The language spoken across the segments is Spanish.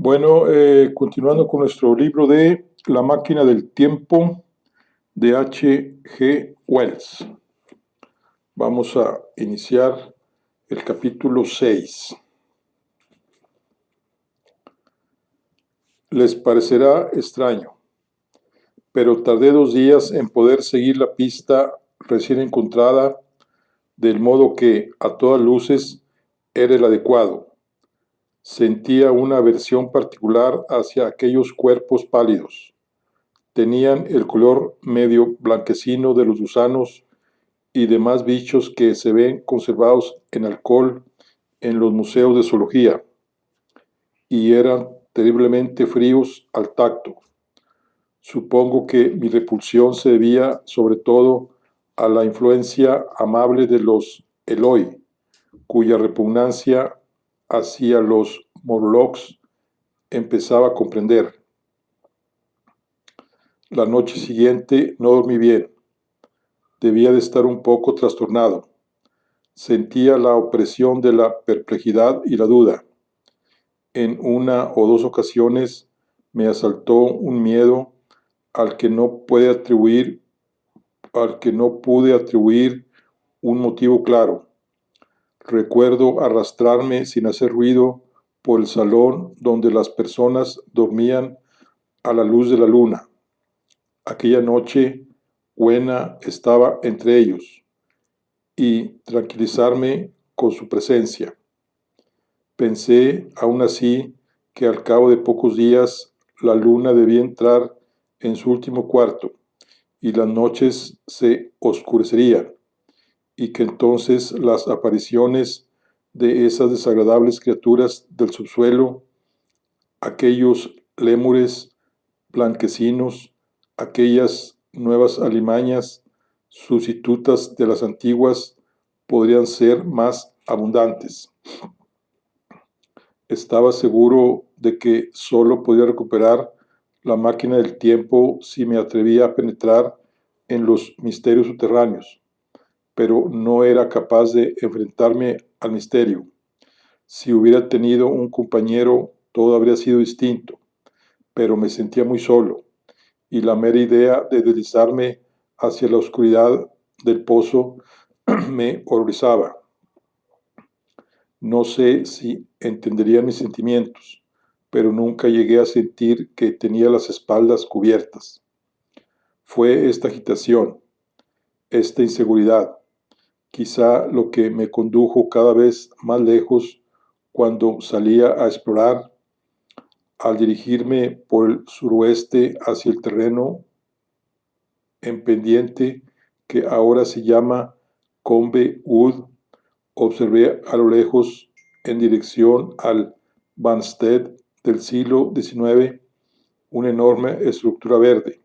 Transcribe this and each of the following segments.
Bueno, continuando con nuestro libro de La máquina del tiempo de H. G. Wells. Vamos a iniciar el capítulo 6. Les parecerá extraño, pero tardé 2 días en poder seguir la pista recién encontrada, del modo que, a todas luces, era el adecuado. Sentía una aversión particular hacia aquellos cuerpos pálidos. Tenían el color medio blanquecino de los gusanos y demás bichos que se ven conservados en alcohol en los museos de zoología, y eran terriblemente fríos al tacto. Supongo que mi repulsión se debía sobre todo a la influencia amable de los Eloi, cuya repugnancia hacia los Morlocks empezaba a comprender. La noche siguiente no dormí bien. Debía de estar un poco trastornado. Sentía la opresión de la perplejidad y la duda. En una o dos ocasiones me asaltó un miedo al que no pude atribuir un motivo claro. Recuerdo arrastrarme sin hacer ruido por el salón donde las personas dormían a la luz de la luna. Aquella noche, Wena estaba entre ellos, y tranquilizarme con su presencia. Pensé, aún así, que al cabo de pocos días la luna debía entrar en su último cuarto y las noches se oscurecerían, y que entonces las apariciones de esas desagradables criaturas del subsuelo, aquellos lémures blanquecinos, aquellas nuevas alimañas sustitutas de las antiguas, podrían ser más abundantes. Estaba seguro de que solo podía recuperar la máquina del tiempo si me atrevía a penetrar en los misterios subterráneos, pero no era capaz de enfrentarme al misterio. Si hubiera tenido un compañero, todo habría sido distinto, pero me sentía muy solo, y la mera idea de deslizarme hacia la oscuridad del pozo me horrorizaba. No sé si entenderían mis sentimientos, pero nunca llegué a sentir que tenía las espaldas cubiertas. Fue esta agitación, esta inseguridad, quizá lo que me condujo cada vez más lejos cuando salía a explorar, al dirigirme por el suroeste hacia el terreno en pendiente que ahora se llama Combe Wood. Observé a lo lejos, en dirección al Banstead del siglo XIX, una enorme estructura verde,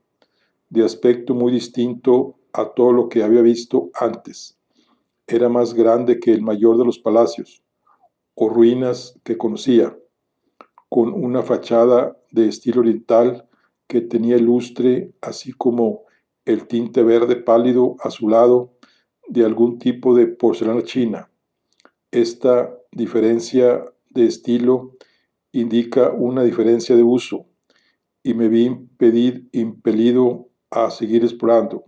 de aspecto muy distinto a todo lo que había visto antes. Era más grande que el mayor de los palacios o ruinas que conocía, con una fachada de estilo oriental que tenía lustre, así como el tinte verde pálido azulado de algún tipo de porcelana china. Esta diferencia de estilo indica una diferencia de uso, y me vi impelido a seguir explorando.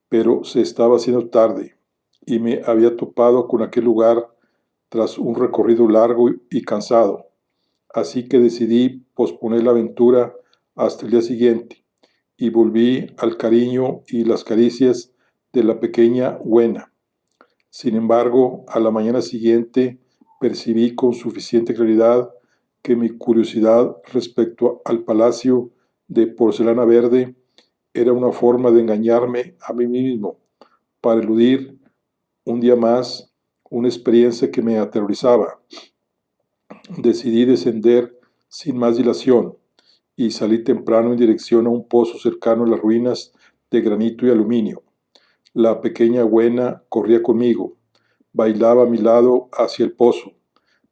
Pero se estaba haciendo tarde, y me había topado con aquel lugar tras un recorrido largo y cansado. Así que decidí posponer la aventura hasta el día siguiente, y volví al cariño y las caricias de la pequeña Wena. Sin embargo, a la mañana siguiente percibí con suficiente claridad que mi curiosidad respecto al palacio de porcelana verde era una forma de engañarme a mí mismo para eludir un día más una experiencia que me aterrorizaba. Decidí descender sin más dilación y salí temprano en dirección a un pozo cercano a las ruinas de granito y aluminio. La pequeña Wena corría conmigo, bailaba a mi lado hacia el pozo,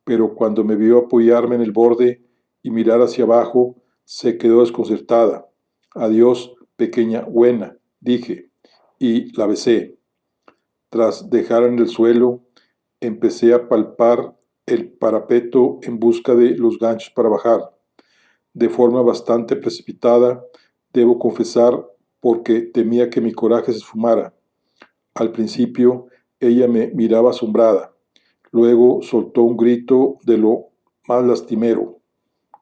pero cuando me vio apoyarme en el borde y mirar hacia abajo, se quedó desconcertada. «Adiós, pequeña Wena», dije, y la besé. Tras dejarla en el suelo, empecé a palpar el parapeto en busca de los ganchos para bajar. De forma bastante precipitada, debo confesar, porque temía que mi coraje se esfumara. Al principio, ella me miraba asombrada. Luego soltó un grito de lo más lastimero.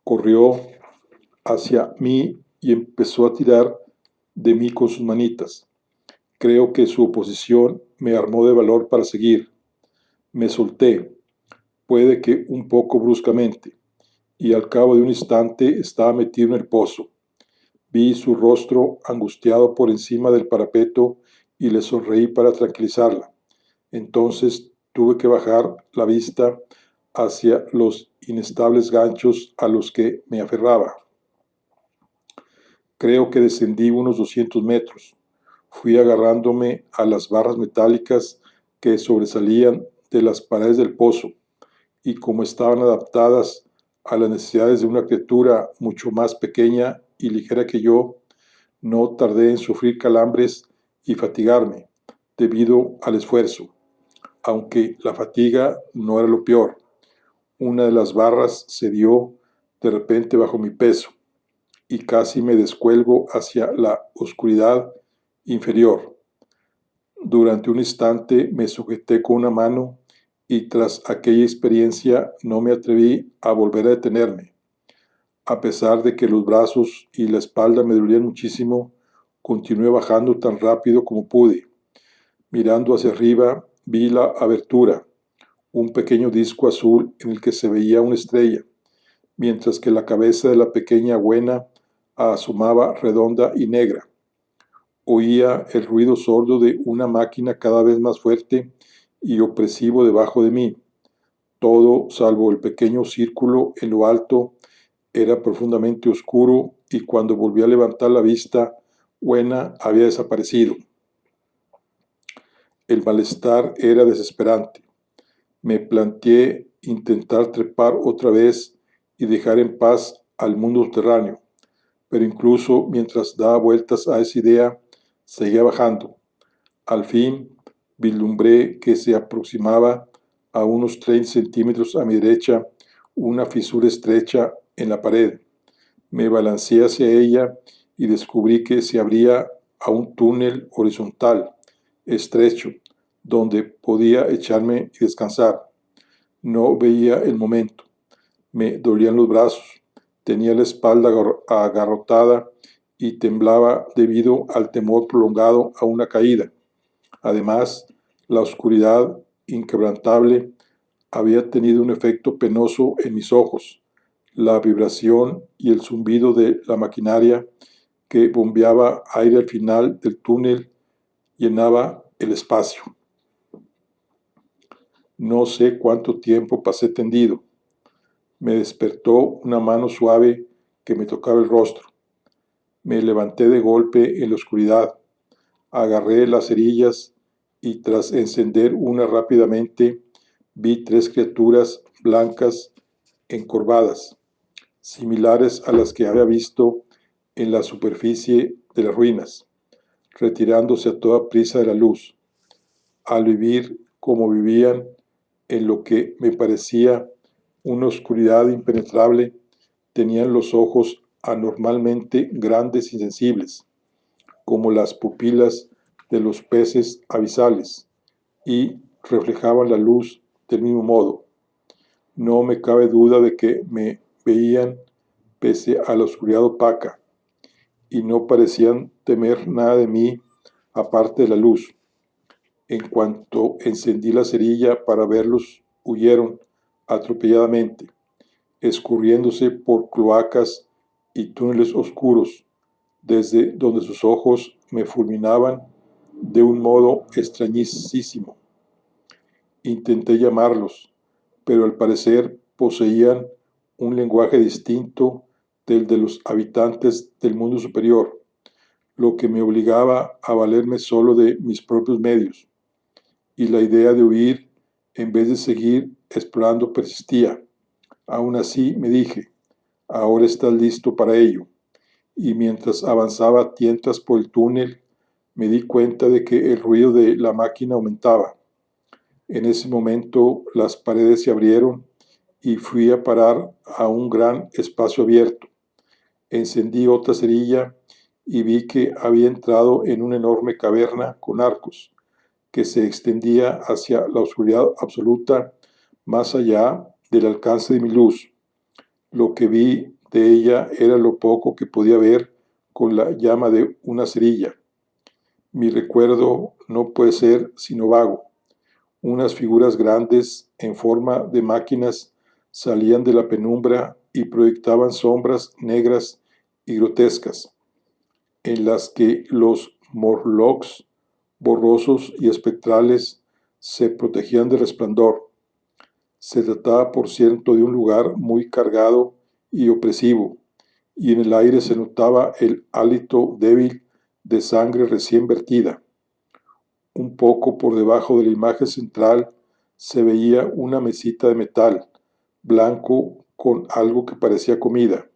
Corrió hacia mí y empezó a tirar de mí con sus manitas. Creo que su oposición me armó de valor para seguir. Me solté, puede que un poco bruscamente, y al cabo de un instante estaba metido en el pozo. Vi su rostro angustiado por encima del parapeto y le sonreí para tranquilizarla. Entonces tuve que bajar la vista hacia los inestables ganchos a los que me aferraba. Creo que descendí unos 200 metros. Fui agarrándome a las barras metálicas que sobresalían de las paredes del pozo, y como estaban adaptadas a las necesidades de una criatura mucho más pequeña y ligera que yo, no tardé en sufrir calambres y fatigarme debido al esfuerzo, aunque la fatiga no era lo peor. Una de las barras cedió de repente bajo mi peso y casi me descuelgo hacia la oscuridad inferior. Durante un instante me sujeté con una mano y tras aquella experiencia no me atreví a volver a detenerme. A pesar de que los brazos y la espalda me dolían muchísimo, continué bajando tan rápido como pude. Mirando hacia arriba, vi la abertura, un pequeño disco azul en el que se veía una estrella, mientras que la cabeza de la pequeña Buena asomaba redonda y negra. Oía el ruido sordo de una máquina cada vez más fuerte y opresivo debajo de mí. Todo, salvo el pequeño círculo en lo alto, era profundamente oscuro, y cuando volví a levantar la vista, Buena había desaparecido. El malestar era desesperante. Me planteé intentar trepar otra vez y dejar en paz al mundo subterráneo, pero incluso mientras daba vueltas a esa idea, seguía bajando. Al fin, vislumbré que se aproximaba a unos 30 centímetros a mi derecha una fisura estrecha en la pared. Me balanceé hacia ella y descubrí que se abría a un túnel horizontal, estrecho, donde podía echarme y descansar. No veía el momento. Me dolían los brazos, tenía la espalda agarrotada y temblaba debido al temor prolongado a una caída. Además, la oscuridad inquebrantable había tenido un efecto penoso en mis ojos. La vibración y el zumbido de la maquinaria que bombeaba aire al final del túnel llenaba el espacio. No sé cuánto tiempo pasé tendido. Me despertó una mano suave que me tocaba el rostro. Me levanté de golpe en la oscuridad, agarré las cerillas y tras encender una rápidamente vi 3 criaturas blancas encorvadas, similares a las que había visto en la superficie de las ruinas, retirándose a toda prisa de la luz. Al vivir como vivían en lo que me parecía una oscuridad impenetrable, tenían los ojos anormalmente grandes y sensibles, como las pupilas de los peces abisales, y reflejaban la luz del mismo modo. No me cabe duda de que me veían pese a la oscuridad opaca, y no parecían temer nada de mí aparte de la luz. En cuanto encendí la cerilla para verlos, huyeron atropelladamente, escurriéndose por cloacas y túneles oscuros, desde donde sus ojos me fulminaban de un modo extrañísimo. Intenté llamarlos, pero al parecer poseían un lenguaje distinto del de los habitantes del mundo superior, lo que me obligaba a valerme solo de mis propios medios, y la idea de huir en vez de seguir explorando persistía. Aún así me dije, ahora estás listo para ello, y mientras avanzaba a tientas por el túnel, me di cuenta de que el ruido de la máquina aumentaba. En ese momento las paredes se abrieron y fui a parar a un gran espacio abierto. Encendí otra cerilla y vi que había entrado en una enorme caverna con arcos que se extendía hacia la oscuridad absoluta más allá del alcance de mi luz. Lo que vi de ella era lo poco que podía ver con la llama de una cerilla. Mi recuerdo no puede ser sino vago. Unas figuras grandes en forma de máquinas salían de la penumbra y proyectaban sombras negras y grotescas, en las que los Morlocks, borrosos y espectrales, se protegían del resplandor. Se trataba, por cierto, de un lugar muy cargado y opresivo, y en el aire se notaba el hálito débil de sangre recién vertida. Un poco por debajo de la imagen central se veía una mesita de metal blanco con algo que parecía comida.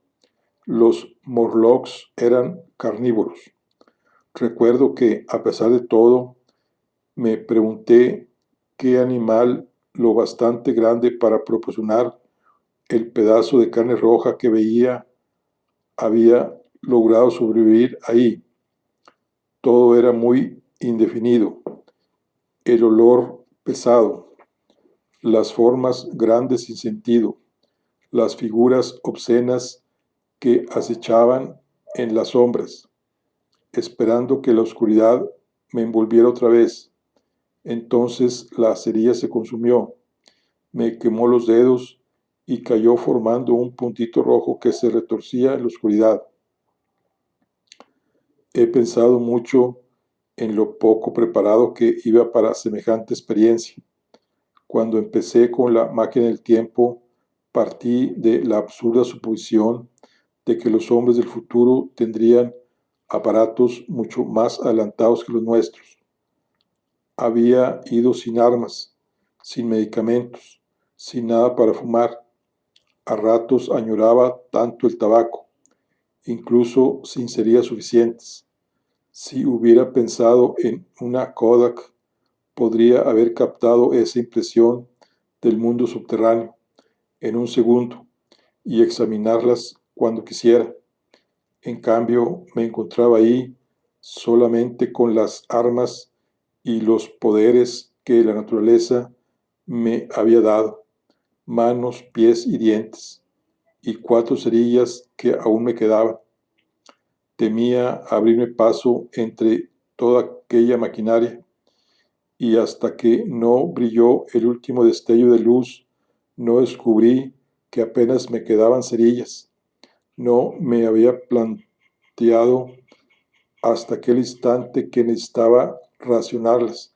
Los Morlocks eran carnívoros. Recuerdo que, a pesar de todo, me pregunté qué animal lo bastante grande para proporcionar el pedazo de carne roja que veía había logrado sobrevivir ahí. Todo era muy indefinido. El olor pesado, las formas grandes sin sentido, las figuras obscenas que acechaban en las sombras, esperando que la oscuridad me envolviera otra vez. Entonces la cerilla se consumió, me quemó los dedos y cayó formando un puntito rojo que se retorcía en la oscuridad. He pensado mucho en lo poco preparado que iba para semejante experiencia. Cuando empecé con la máquina del tiempo, partí de la absurda suposición de que los hombres del futuro tendrían aparatos mucho más adelantados que los nuestros. Había ido sin armas, sin medicamentos, sin nada para fumar. A ratos añoraba tanto el tabaco, incluso sin cerillas suficientes. Si hubiera pensado en una Kodak, podría haber captado esa impresión del mundo subterráneo en un segundo y examinarlas cuando quisiera. En cambio, me encontraba ahí solamente con las armas y los poderes que la naturaleza me había dado, manos, pies y dientes, y 4 cerillas que aún me quedaban. Temía abrirme paso entre toda aquella maquinaria, y hasta que no brilló el último destello de luz, no descubrí que apenas me quedaban cerillas. No me había planteado hasta aquel instante que necesitaba racionarlas,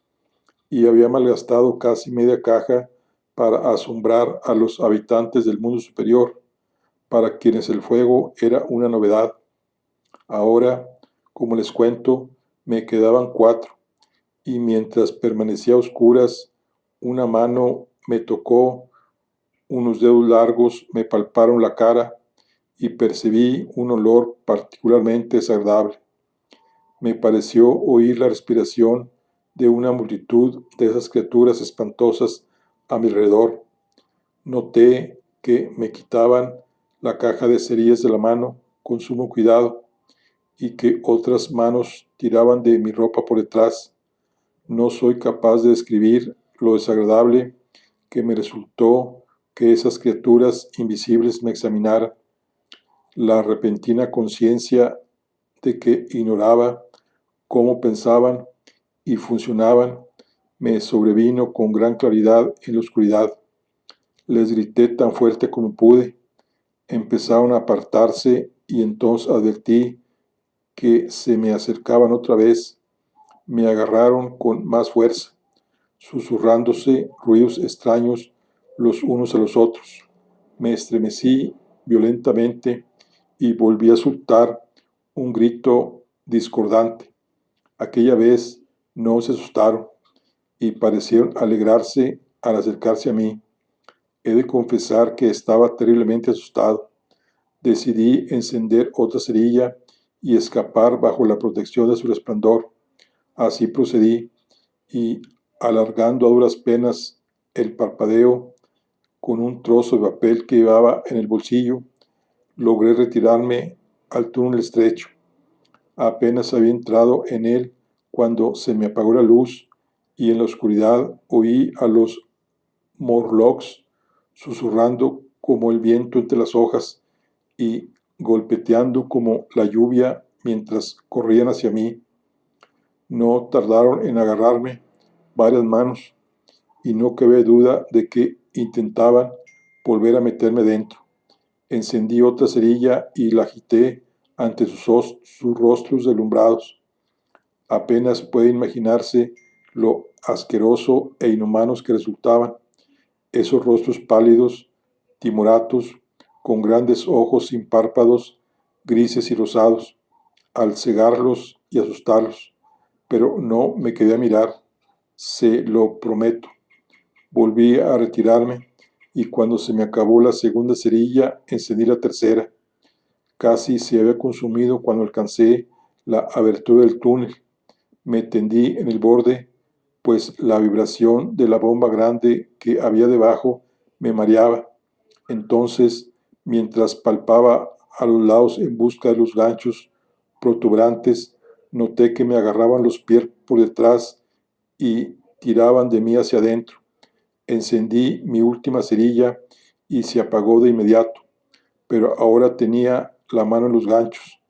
y había malgastado casi media caja para asombrar a los habitantes del mundo superior, para quienes el fuego era una novedad. Ahora, como les cuento, me quedaban 4, y mientras permanecía a oscuras, una mano me tocó, unos dedos largos me palparon la cara y percibí un olor particularmente desagradable. Me pareció oír la respiración de una multitud de esas criaturas espantosas a mi alrededor. Noté que me quitaban la caja de cerillas de la mano con sumo cuidado y que otras manos tiraban de mi ropa por detrás. No soy capaz de describir lo desagradable que me resultó que esas criaturas invisibles me examinaran. La repentina conciencia de que ignoraba cómo pensaban y funcionaban me sobrevino con gran claridad en la oscuridad. Les grité tan fuerte como pude. Empezaron a apartarse y entonces advertí que se me acercaban otra vez. Me agarraron con más fuerza, susurrándose ruidos extraños los unos a los otros. Me estremecí violentamente y volví a soltar un grito discordante. Aquella vez no se asustaron y parecieron alegrarse al acercarse a mí. He de confesar que estaba terriblemente asustado. Decidí encender otra cerilla y escapar bajo la protección de su resplandor. Así procedí y, alargando a duras penas el parpadeo, con un trozo de papel que llevaba en el bolsillo, logré retirarme al túnel estrecho. Apenas había entrado en él cuando se me apagó la luz y en la oscuridad oí a los Morlocks susurrando como el viento entre las hojas y golpeteando como la lluvia mientras corrían hacia mí. No tardaron en agarrarme varias manos y no cabe duda de que intentaban volver a meterme dentro. Encendí otra cerilla y la agité ante sus rostros deslumbrados. Apenas puede imaginarse lo asqueroso e inhumanos que resultaban esos rostros pálidos, timoratos, con grandes ojos sin párpados, grises y rosados, al cegarlos y asustarlos. Pero no me quedé a mirar, se lo prometo. Volví a retirarme y cuando se me acabó la segunda cerilla, encendí la tercera. Casi se había consumido cuando alcancé la abertura del túnel. Me tendí en el borde, pues la vibración de la bomba grande que había debajo me mareaba. Entonces, mientras palpaba a los lados en busca de los ganchos protuberantes, noté que me agarraban los pies por detrás y tiraban de mí hacia adentro. Encendí mi última cerilla y se apagó de inmediato, pero ahora tenía la mano en los ganchos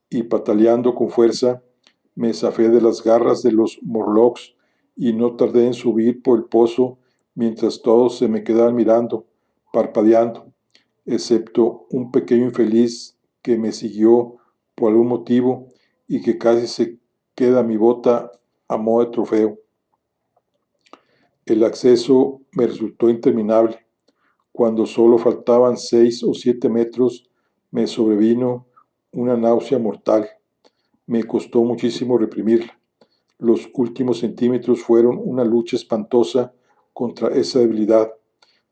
y pataleando con fuerza me zafé de las garras de los Morlocks y no tardé en subir por el pozo mientras todos se me quedaban mirando, parpadeando, excepto un pequeño infeliz que me siguió por algún motivo y que casi se queda mi bota a modo de trofeo. El acceso me resultó interminable. Cuando solo faltaban 6 o 7 metros, me sobrevino una náusea mortal. Me costó muchísimo reprimirla. Los últimos centímetros fueron una lucha espantosa contra esa debilidad.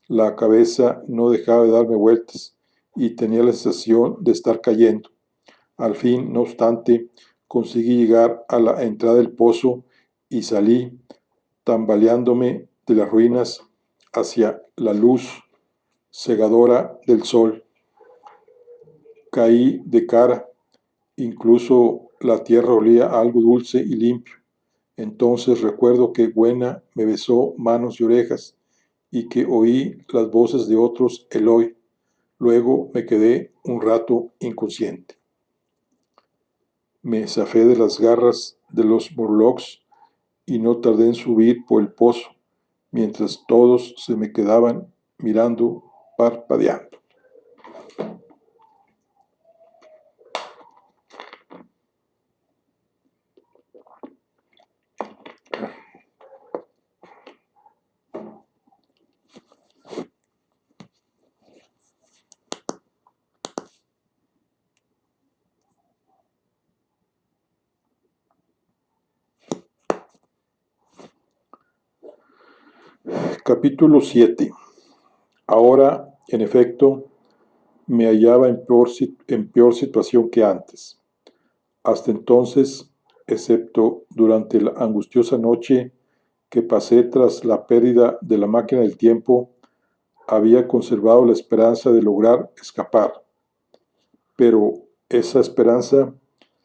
La cabeza no dejaba de darme vueltas y tenía la sensación de estar cayendo. Al fin, no obstante, conseguí llegar a la entrada del pozo y salí, tambaleándome de las ruinas hacia la luz cegadora del sol. Caí de cara, incluso la tierra olía a algo dulce y limpio. Entonces recuerdo que Gwenna me besó manos y orejas y que oí las voces de otros Eloi. Luego me quedé un rato inconsciente. Me zafé de las garras de los Morlocks y no tardé en subir por el pozo, mientras todos se me quedaban mirando, parpadeando. Capítulo 7. Ahora, en efecto, me hallaba en peor situación que antes. Hasta entonces, excepto durante la angustiosa noche que pasé tras la pérdida de la máquina del tiempo, había conservado la esperanza de lograr escapar. Pero esa esperanza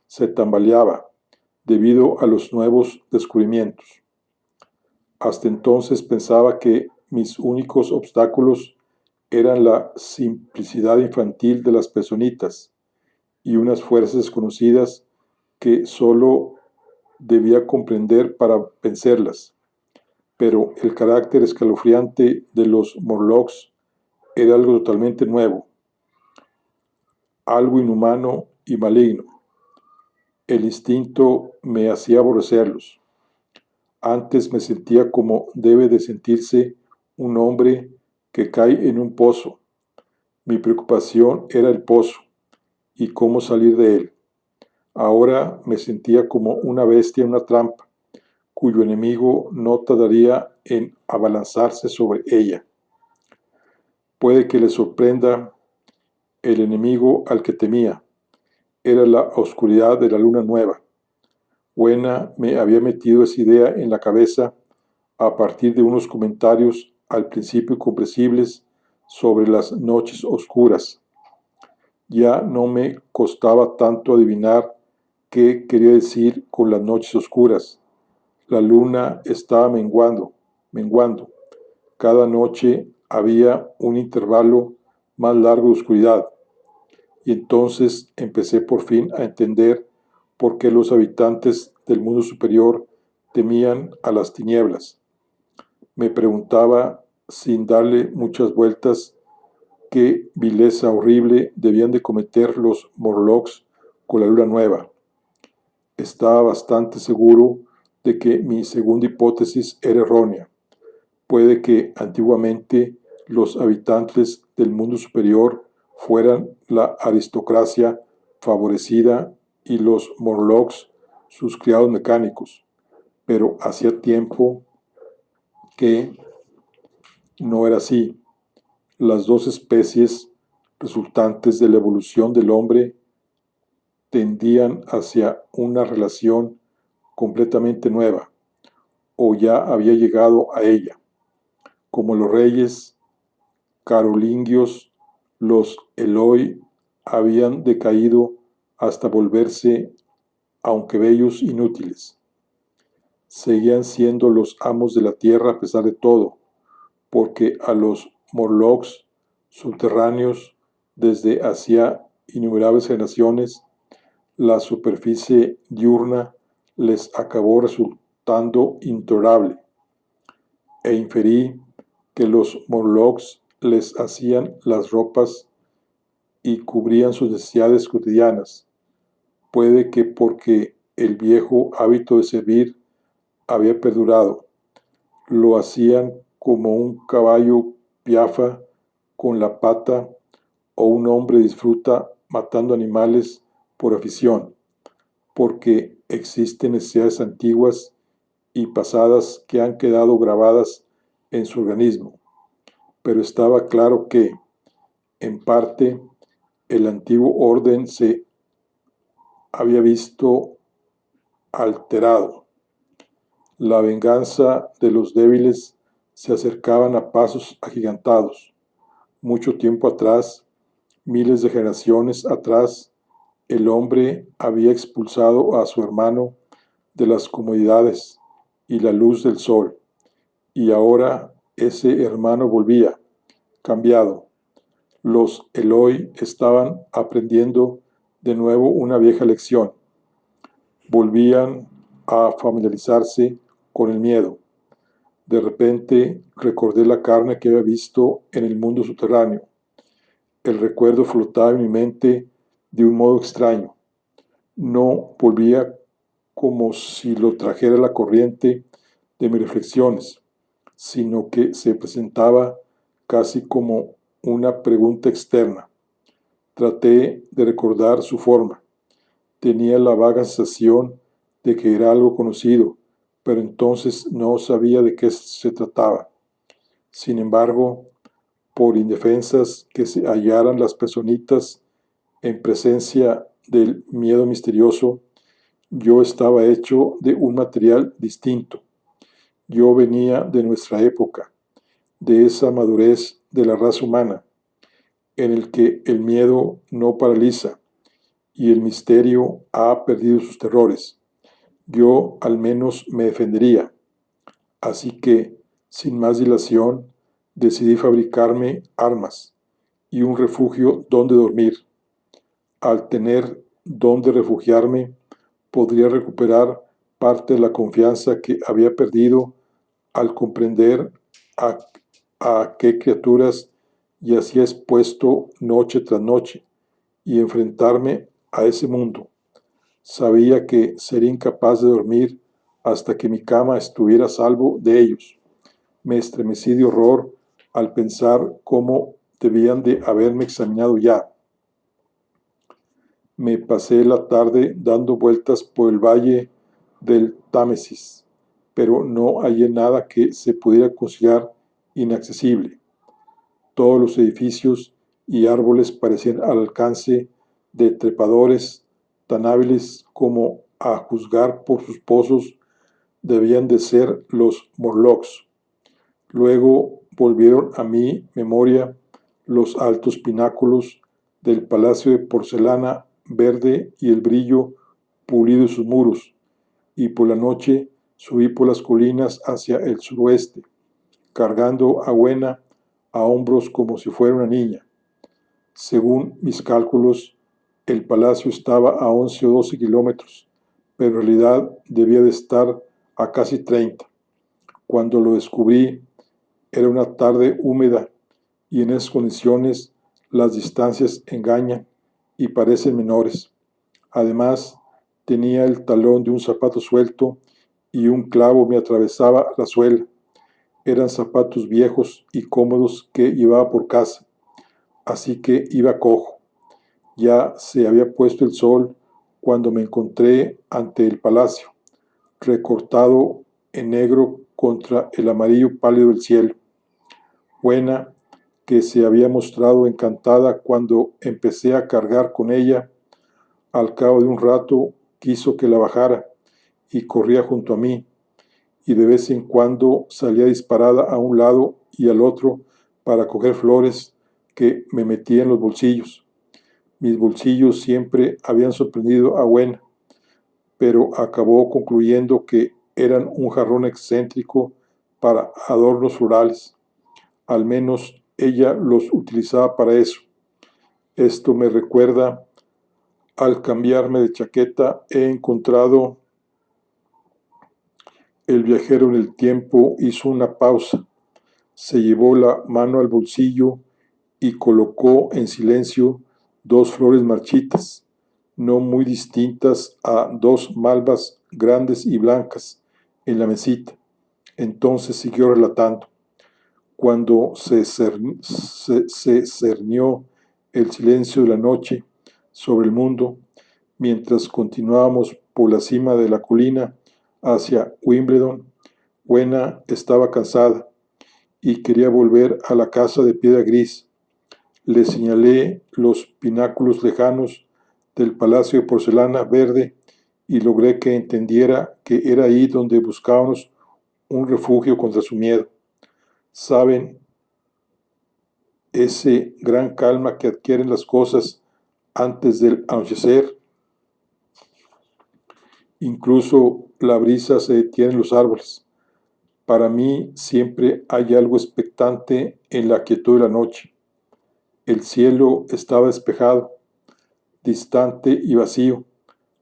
se tambaleaba debido a los nuevos descubrimientos. Hasta entonces pensaba que mis únicos obstáculos eran la simplicidad infantil de las personitas y unas fuerzas desconocidas que solo debía comprender para vencerlas. Pero el carácter escalofriante de los Morlocks era algo totalmente nuevo, algo inhumano y maligno. El instinto me hacía aborrecerlos. Antes me sentía como debe de sentirse un hombre que cae en un pozo. Mi preocupación era el pozo y cómo salir de él. Ahora me sentía como una bestia en una trampa, cuyo enemigo no tardaría en abalanzarse sobre ella. Puede que le sorprenda el enemigo al que temía. Era la oscuridad de la luna nueva. Buena me había metido esa idea en la cabeza a partir de unos comentarios al principio incomprensibles sobre las noches oscuras. Ya no me costaba tanto adivinar qué quería decir con las noches oscuras. La luna estaba menguando. Cada noche había un intervalo más largo de oscuridad. Y entonces empecé por fin a entender por qué los habitantes del mundo superior temían a las tinieblas. Me preguntaba, sin darle muchas vueltas, qué vileza horrible debían de cometer los Morlocks con la luna nueva. Estaba bastante seguro de que mi segunda hipótesis era errónea. Puede que antiguamente los habitantes del mundo superior fueran la aristocracia favorecida y los Morlocks sus criados mecánicos, pero hacía tiempo que no era así. Las dos especies resultantes de la evolución del hombre tendían hacia una relación completamente nueva, o ya había llegado a ella. Como los reyes carolingios, los Eloi habían decaído hasta volverse, aunque bellos, inútiles. Seguían siendo los amos de la tierra a pesar de todo, porque a los Morlocks subterráneos, desde hacía innumerables generaciones, la superficie diurna les acabó resultando intolerable, e inferí que los Morlocks les hacían las ropas y cubrían sus necesidades cotidianas. Puede que porque el viejo hábito de servir había perdurado, lo hacían como un caballo piafa con la pata o un hombre disfruta matando animales por afición, porque existen necesidades antiguas y pasadas que han quedado grabadas en su organismo. Pero estaba claro que, en parte, el antiguo orden se había visto alterado. La venganza de los débiles se acercaban a pasos agigantados. Mucho tiempo atrás, miles de generaciones atrás, el hombre había expulsado a su hermano de las comodidades y la luz del sol, y ahora ese hermano volvía, cambiado. Los Eloi estaban aprendiendo de nuevo una vieja lección. Volvían a familiarizarse con el miedo. De repente recordé la carne que había visto en el mundo subterráneo. El recuerdo flotaba en mi mente de un modo extraño. No volvía como si lo trajera la corriente de mis reflexiones, sino que se presentaba casi como una pregunta externa. Traté de recordar su forma. Tenía la vaga sensación de que era algo conocido, pero entonces no sabía de qué se trataba. Sin embargo, por indefensas que se hallaran las personitas en presencia del miedo misterioso, yo estaba hecho de un material distinto. Yo venía de nuestra época, de esa madurez de la raza humana, en el que el miedo no paraliza y el misterio ha perdido sus terrores. Yo al menos me defendería. Así que, sin más dilación, decidí fabricarme armas y un refugio donde dormir. Al tener donde refugiarme, podría recuperar parte de la confianza que había perdido al comprender a, a qué criaturas yacía expuesto noche tras noche y enfrentarme a ese mundo. Sabía que sería incapaz de dormir hasta que mi cama estuviera a salvo de ellos. Me estremecí de horror al pensar cómo debían de haberme examinado ya. Me pasé la tarde dando vueltas por el valle del Támesis, pero no hallé nada que se pudiera considerar inaccesible. Todos los edificios y árboles parecían al alcance de trepadores tan hábiles como, a juzgar por sus pozos, debían de ser los Morlocks. Luego volvieron a mi memoria los altos pináculos del palacio de porcelana verde y el brillo pulido de sus muros, y por la noche subí por las colinas hacia el suroeste, cargando a Wena a hombros como si fuera una niña. Según mis cálculos, el palacio estaba a 11 o 12 kilómetros, pero en realidad debía de estar a casi 30. Cuando lo descubrí, era una tarde húmeda y en esas condiciones las distancias engañan y parecen menores. Además, tenía el talón de un zapato suelto y un clavo me atravesaba la suela. Eran zapatos viejos y cómodos que llevaba por casa, así que iba cojo. Ya se había puesto el sol cuando me encontré ante el palacio, recortado en negro contra el amarillo pálido del cielo. Wena, que se había mostrado encantada cuando empecé a cargar con ella, al cabo de un rato quiso que la bajara y corría junto a mí, y de vez en cuando salía disparada a un lado y al otro para coger flores que me metía en los bolsillos. Mis bolsillos siempre habían sorprendido a Wena, pero acabó concluyendo que eran un jarrón excéntrico para adornos florales. Al menos ella los utilizaba para eso. Esto me recuerda, al cambiarme de chaqueta, he encontrado. El viajero en el tiempo hizo una pausa, se llevó la mano al bolsillo y colocó en silencio dos flores marchitas, no muy distintas a dos malvas grandes y blancas, en la mesita. Entonces siguió relatando. Cuando se cernió el silencio de la noche sobre el mundo, mientras continuábamos por la cima de la colina hacia Wimbledon, Wena estaba cansada y quería volver a la casa de piedra gris. Le señalé los pináculos lejanos del palacio de porcelana verde y logré que entendiera que era ahí donde buscábamos un refugio contra su miedo. ¿Saben? Ese gran calma que adquieren las cosas antes del anochecer. Incluso la brisa se detiene en los árboles. Para mí siempre hay algo expectante en la quietud de la noche. El cielo estaba despejado, distante y vacío,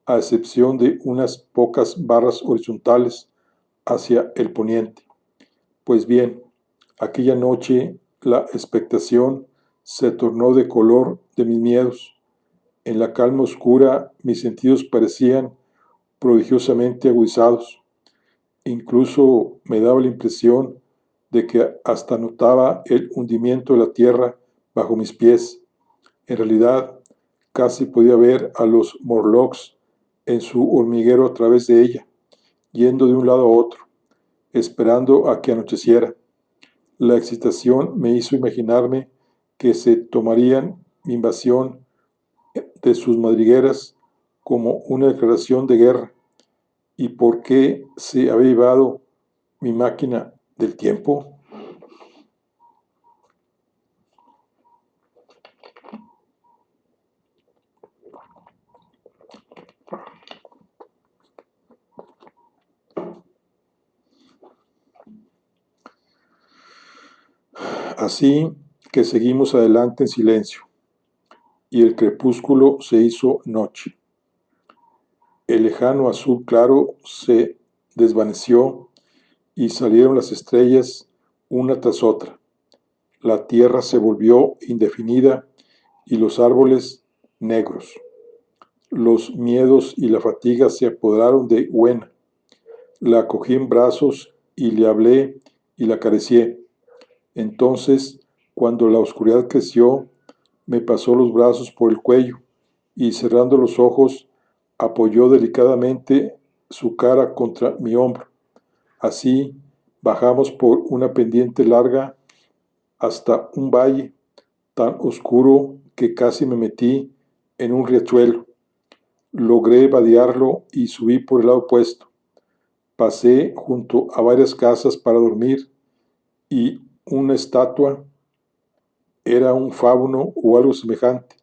a excepción de unas pocas barras horizontales hacia el poniente. Pues bien, aquella noche la expectación se tornó de color de mis miedos. En la calma oscura mis sentidos parecían prodigiosamente agudizados. Incluso me daba la impresión de que hasta notaba el hundimiento de la tierra bajo mis pies. En realidad, casi podía ver a los Morlocks en su hormiguero a través de ella, yendo de un lado a otro, esperando a que anocheciera. La excitación me hizo imaginarme que se tomarían mi invasión de sus madrigueras como una declaración de guerra. ¿Y por qué se había llevado mi máquina del tiempo? Así que seguimos adelante en silencio, y el crepúsculo se hizo noche. El lejano azul claro se desvaneció y salieron las estrellas una tras otra. La tierra se volvió indefinida y los árboles negros. Los miedos y la fatiga se apoderaron de Wena. La cogí en brazos y le hablé y la acaricié. Entonces, cuando la oscuridad creció, me pasó los brazos por el cuello y cerrando los ojos, apoyó delicadamente su cara contra mi hombro. Así bajamos por una pendiente larga hasta un valle tan oscuro que casi me metí en un riachuelo. Logré vadearlo y subí por el lado opuesto. Pasé junto a varias casas para dormir y una estatua Era un fauno o algo semejante,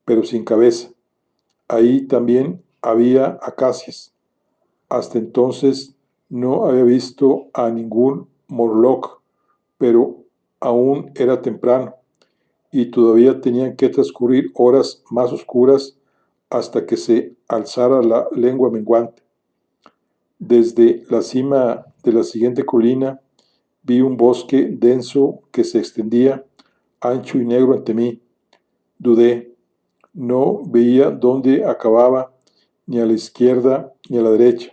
pero sin cabeza. Ahí también había acacias. Hasta entonces no había visto a ningún morlock, pero aún era temprano y todavía tenían que transcurrir horas más oscuras hasta que se alzara la lengua menguante. Desde la cima de la siguiente colina vi un bosque denso que se extendía ancho y negro ante mí. Dudé, no veía dónde acababa, ni a la izquierda ni a la derecha.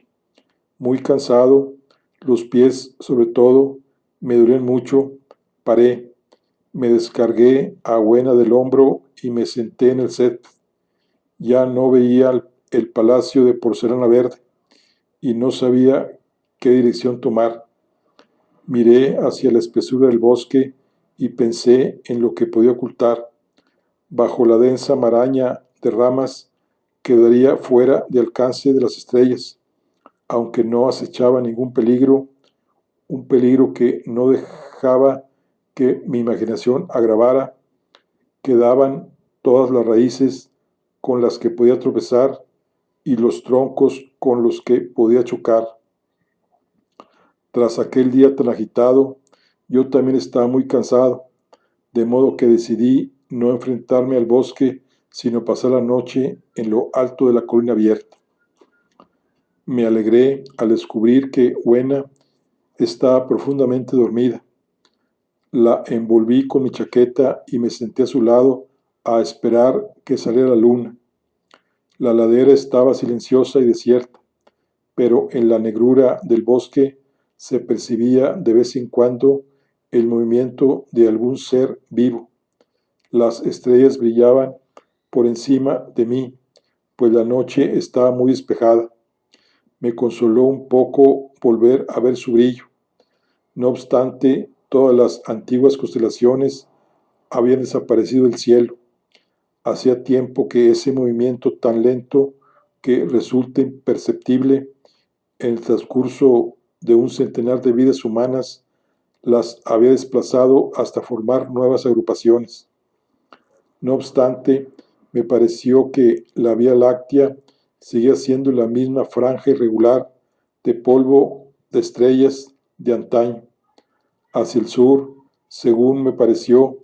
Muy cansado, los pies sobre todo me dolían mucho, paré, me descargué a Buena del hombro y me senté en el césped. Ya no veía el palacio de porcelana verde y no sabía qué dirección tomar. Miré hacia la espesura del bosque y pensé en lo que podía ocultar. Bajo la densa maraña de ramas quedaría fuera de alcance de las estrellas, aunque no acechaba ningún peligro, un peligro que no dejaba que mi imaginación agravara. Quedaban todas las raíces con las que podía tropezar y los troncos con los que podía chocar. Tras aquel día tan agitado, yo también estaba muy cansado, de modo que decidí no enfrentarme al bosque, sino pasar la noche en lo alto de la colina abierta. Me alegré al descubrir que Buena estaba profundamente dormida. La envolví con mi chaqueta y me senté a su lado a esperar que saliera la luna. La ladera estaba silenciosa y desierta, pero en la negrura del bosque se percibía de vez en cuando el movimiento de algún ser vivo. Las estrellas brillaban por encima de mí, pues la noche estaba muy despejada. Me consoló un poco volver a ver su brillo. No obstante, todas las antiguas constelaciones habían desaparecido del cielo. Hacía tiempo que ese movimiento tan lento que resulta imperceptible en el transcurso de un centenar de vidas humanas las había desplazado hasta formar nuevas agrupaciones. No obstante, me pareció que la Vía Láctea seguía siendo la misma franja irregular de polvo de estrellas de antaño. Hacia el sur, según me pareció,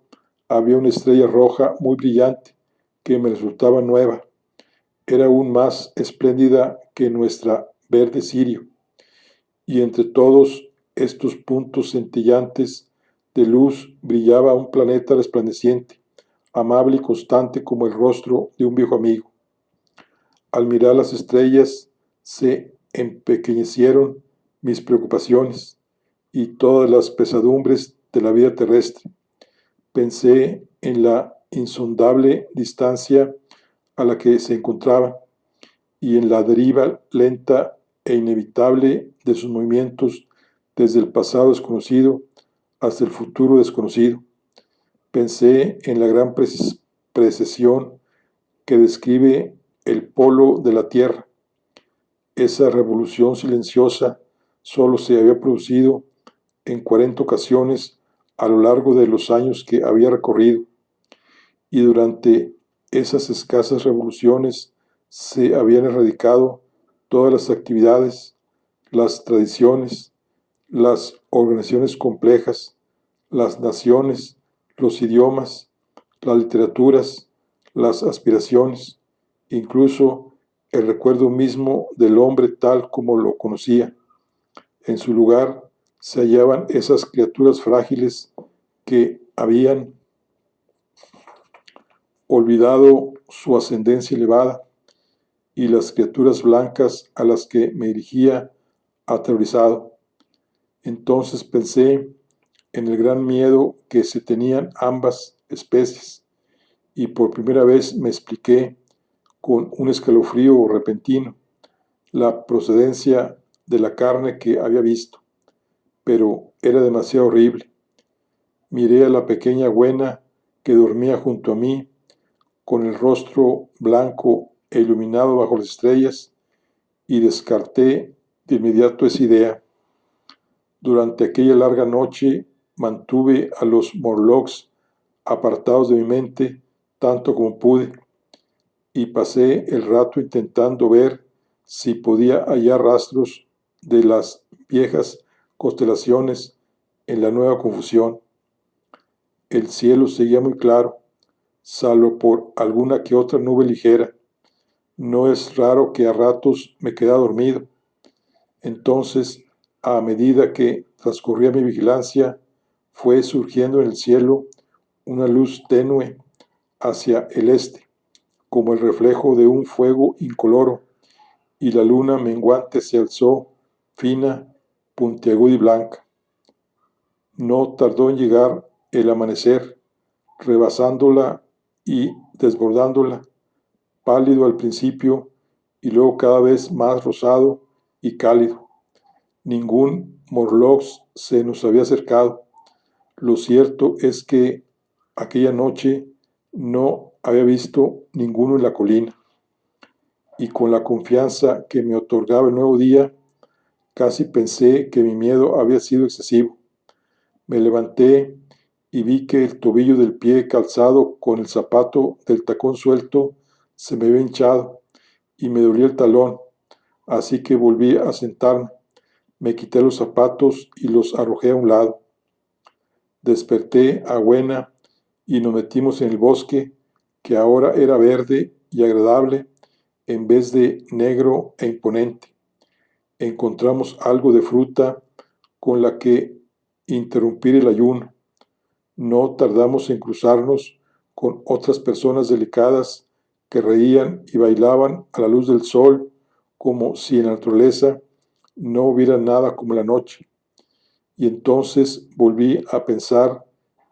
había una estrella roja muy brillante que me resultaba nueva. Era aún más espléndida que nuestra verde Sirio, y entre todos estos puntos centellantes de luz brillaba un planeta resplandeciente, amable y constante como el rostro de un viejo amigo. Al mirar las estrellas se empequeñecieron mis preocupaciones y todas las pesadumbres de la vida terrestre. Pensé en la insondable distancia a la que se encontraban y en la deriva lenta e inevitable de sus movimientos desde el pasado desconocido hasta el futuro desconocido. Pensé en la gran precesión que describe el polo de la Tierra. Esa revolución silenciosa solo se había producido en 40 ocasiones a lo largo de los años que había recorrido, y durante esas escasas revoluciones se habían erradicado todas las actividades, las tradiciones, las organizaciones complejas, las naciones, los idiomas, las literaturas, las aspiraciones, incluso el recuerdo mismo del hombre tal como lo conocía. En su lugar se hallaban esas criaturas frágiles que habían olvidado su ascendencia elevada, y las criaturas blancas a las que me dirigía aterrorizado. Entonces pensé en el gran miedo que se tenían ambas especies, y por primera vez me expliqué con un escalofrío repentino la procedencia de la carne que había visto, pero era demasiado horrible. Miré a la pequeña Buena que dormía junto a mí, con el rostro blanco e iluminado bajo las estrellas, y descarté de inmediato esa idea. Durante aquella larga noche mantuve a los Morlocks apartados de mi mente tanto como pude, y pasé el rato intentando ver si podía hallar rastros de las viejas constelaciones en la nueva confusión. El cielo seguía muy claro, salvo por alguna que otra nube ligera. No es raro que a ratos me quedara dormido. Entonces, a medida que transcurría mi vigilancia, fue surgiendo en el cielo una luz tenue hacia el este, como el reflejo de un fuego incoloro, y la luna menguante se alzó, fina, puntiaguda y blanca. No tardó en llegar el amanecer, rebasándola y desbordándola, pálido al principio y luego cada vez más rosado y cálido. Ningún Morlocks se nos había acercado. Lo cierto es que aquella noche no había visto ninguno en la colina, y con la confianza que me otorgaba el nuevo día, casi pensé que mi miedo había sido excesivo. Me levanté y vi que el tobillo del pie calzado con el zapato del tacón suelto se me había hinchado y me dolía el talón, así que volví a sentarme. Me quité los zapatos y los arrojé a un lado. Desperté a Buena y nos metimos en el bosque, que ahora era verde y agradable en vez de negro e imponente. Encontramos algo de fruta con la que interrumpir el ayuno. No tardamos en cruzarnos con otras personas delicadas que reían y bailaban a la luz del sol, como si en la naturaleza no hubiera nada como la noche. Y entonces volví a pensar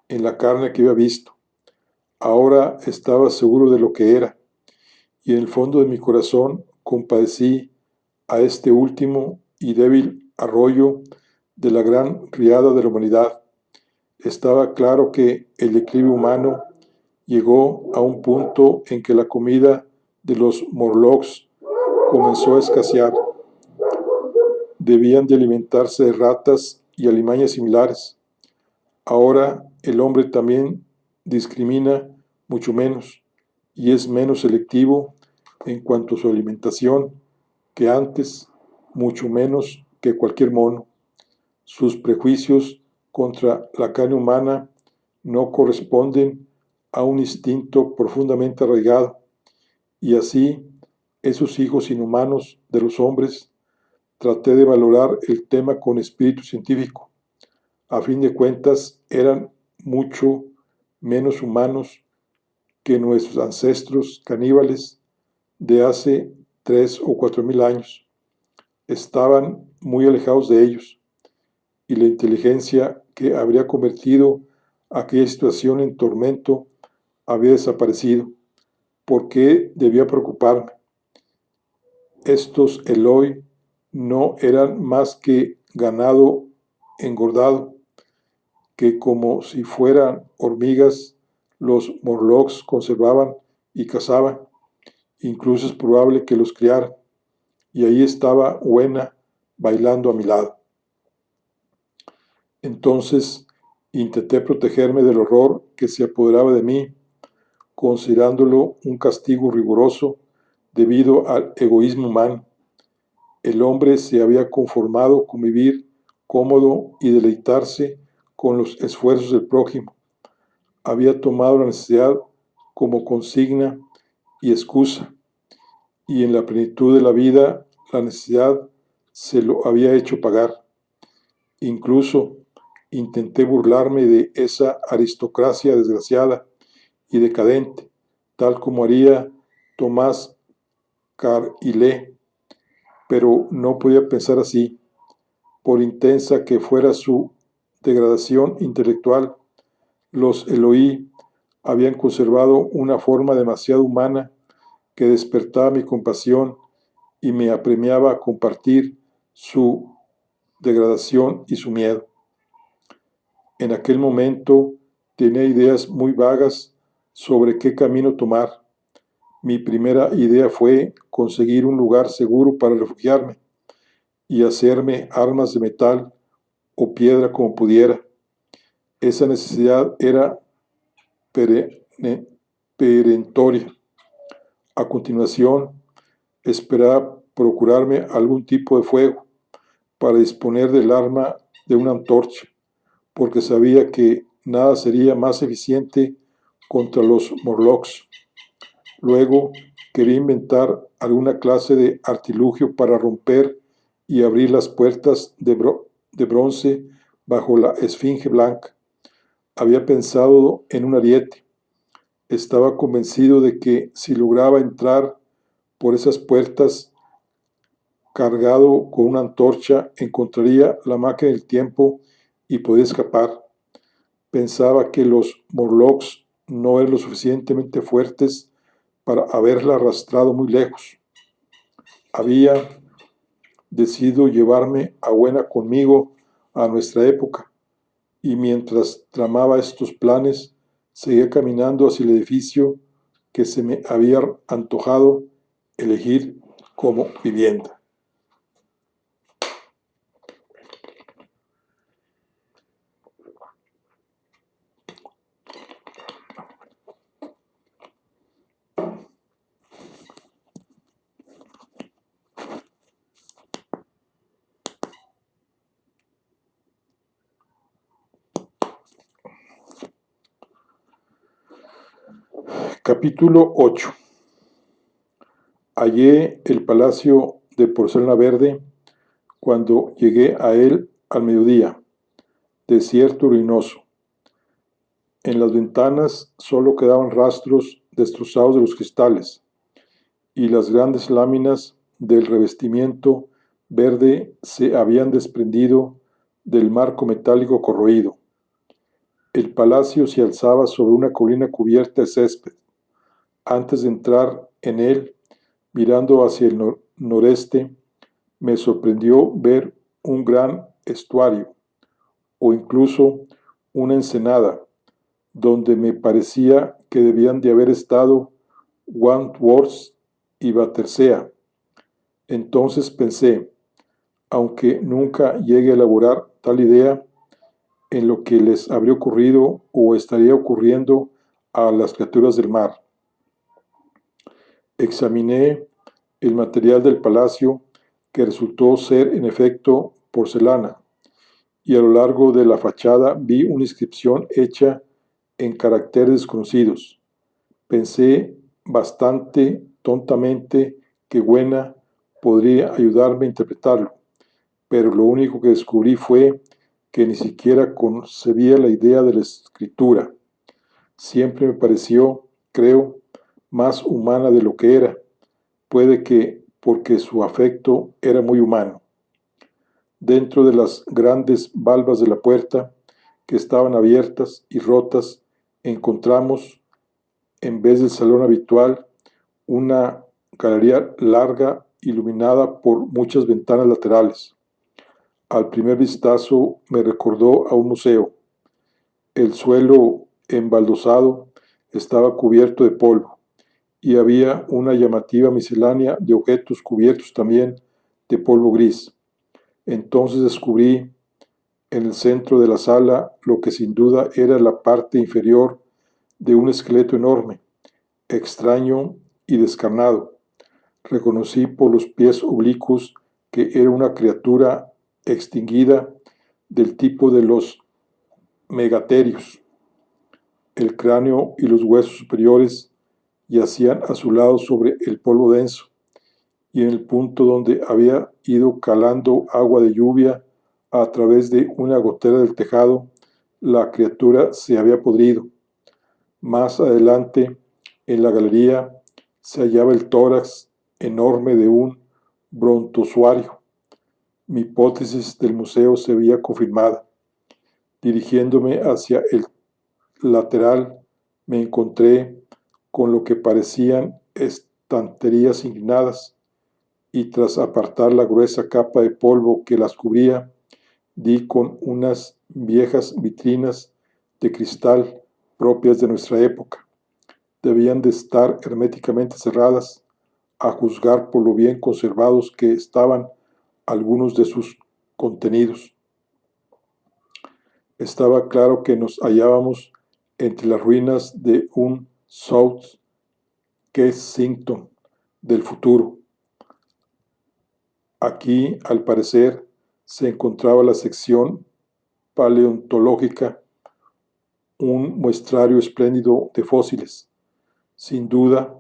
en la carne que había visto. Ahora estaba seguro de lo que era, y en el fondo de mi corazón compadecí a este último y débil arroyo de la gran riada de la humanidad. Estaba claro que el declive humano llegó a un punto en que la comida de los Morlocks comenzó a escasear. Debían de alimentarse de ratas y alimañas similares. Ahora el hombre también discrimina mucho menos y es menos selectivo en cuanto a su alimentación que antes, mucho menos que cualquier mono. Sus prejuicios contra la carne humana no corresponden a un instinto profundamente arraigado, y así esos hijos inhumanos de los hombres traté de valorar el tema con espíritu científico. A fin de cuentas, eran mucho menos humanos que nuestros ancestros caníbales de hace 3 o 4 mil años. Estaban muy alejados de ellos, y la inteligencia que habría convertido aquella situación en tormento había desaparecido. ¿Por qué debía preocuparme? Estos Eloi no eran más que ganado engordado, que como si fueran hormigas los Morlocks conservaban y cazaban. Incluso es probable que los criaran. Y ahí estaba Buena bailando a mi lado. Entonces intenté protegerme del horror que se apoderaba de mí, considerándolo un castigo riguroso debido al egoísmo humano. El hombre se había conformado con vivir cómodo y deleitarse con los esfuerzos del prójimo. Había tomado la necesidad como consigna y excusa, y en la plenitud de la vida la necesidad se lo había hecho pagar. Incluso intenté burlarme de esa aristocracia desgraciada y decadente, tal como haría Tomás Carlyle, pero no podía pensar así. Por intensa que fuera su degradación intelectual, los Eloi habían conservado una forma demasiado humana que despertaba mi compasión y me apremiaba a compartir su degradación y su miedo. En aquel momento tenía ideas muy vagas sobre qué camino tomar. Mi primera idea fue conseguir un lugar seguro para refugiarme y hacerme armas de metal o piedra como pudiera. Esa necesidad era perentoria. A continuación, esperaba procurarme algún tipo de fuego para disponer del arma de una antorcha, porque sabía que nada sería más eficiente contra los Morlocks. Luego quería inventar alguna clase de artilugio para romper y abrir las puertas de bronce bajo la esfinge blanca. Había pensado en un ariete. Estaba convencido de que si lograba entrar por esas puertas cargado con una antorcha, encontraría la máquina del tiempo y podía escapar. Pensaba que los Morlocks no eran lo suficientemente fuertes para haberla arrastrado muy lejos. Había decidido llevarme a buena conmigo a nuestra época, y mientras tramaba estos planes, seguía caminando hacia el edificio que se me había antojado elegir como vivienda. Capítulo 8. Hallé el palacio de porcelana verde cuando llegué a él al mediodía, desierto y ruinoso. En las ventanas solo quedaban rastros destrozados de los cristales, y las grandes láminas del revestimiento verde se habían desprendido del marco metálico corroído. El palacio se alzaba sobre una colina cubierta de césped. Antes de entrar en él, mirando hacia el noreste, me sorprendió ver un gran estuario, o incluso una ensenada, donde me parecía que debían de haber estado Wentworth y Battersea. Entonces pensé, aunque nunca llegue a elaborar tal idea, en lo que les habría ocurrido o estaría ocurriendo a las criaturas del mar. Examiné el material del palacio, que resultó ser en efecto porcelana, y a lo largo de la fachada vi una inscripción hecha en caracteres desconocidos. Pensé bastante tontamente que Buena podría ayudarme a interpretarlo, pero lo único que descubrí fue que ni siquiera concebía la idea de la escritura. Siempre me pareció, creo, más humana de lo que era, puede que porque su afecto era muy humano. Dentro de las grandes valvas de la puerta, que estaban abiertas y rotas, encontramos, en vez del salón habitual, una galería larga iluminada por muchas ventanas laterales. Al primer vistazo me recordó a un museo. El suelo embaldosado estaba cubierto de polvo, y había una llamativa miscelánea de objetos cubiertos también de polvo gris. Entonces descubrí en el centro de la sala lo que sin duda era la parte inferior de un esqueleto enorme, extraño y descarnado. Reconocí por los pies oblicuos que era una criatura extinguida del tipo de los megaterios. El cráneo y los huesos superiores yacían a su lado sobre el polvo denso, y en el punto donde había ido calando agua de lluvia a través de una gotera del tejado, la criatura se había podrido. Más adelante, en la galería, se hallaba el tórax enorme de un brontosaurus. Mi hipótesis del museo se veía confirmada. Dirigiéndome hacia el lateral, me encontré con lo que parecían estanterías inclinadas, y tras apartar la gruesa capa de polvo que las cubría, di con unas viejas vitrinas de cristal propias de nuestra época. Debían de estar herméticamente cerradas, a juzgar por lo bien conservados que estaban algunos de sus contenidos. Estaba claro que nos hallábamos entre las ruinas de un South Kensington del futuro. Aquí, al parecer, se encontraba la sección paleontológica, un muestrario espléndido de fósiles. Sin duda,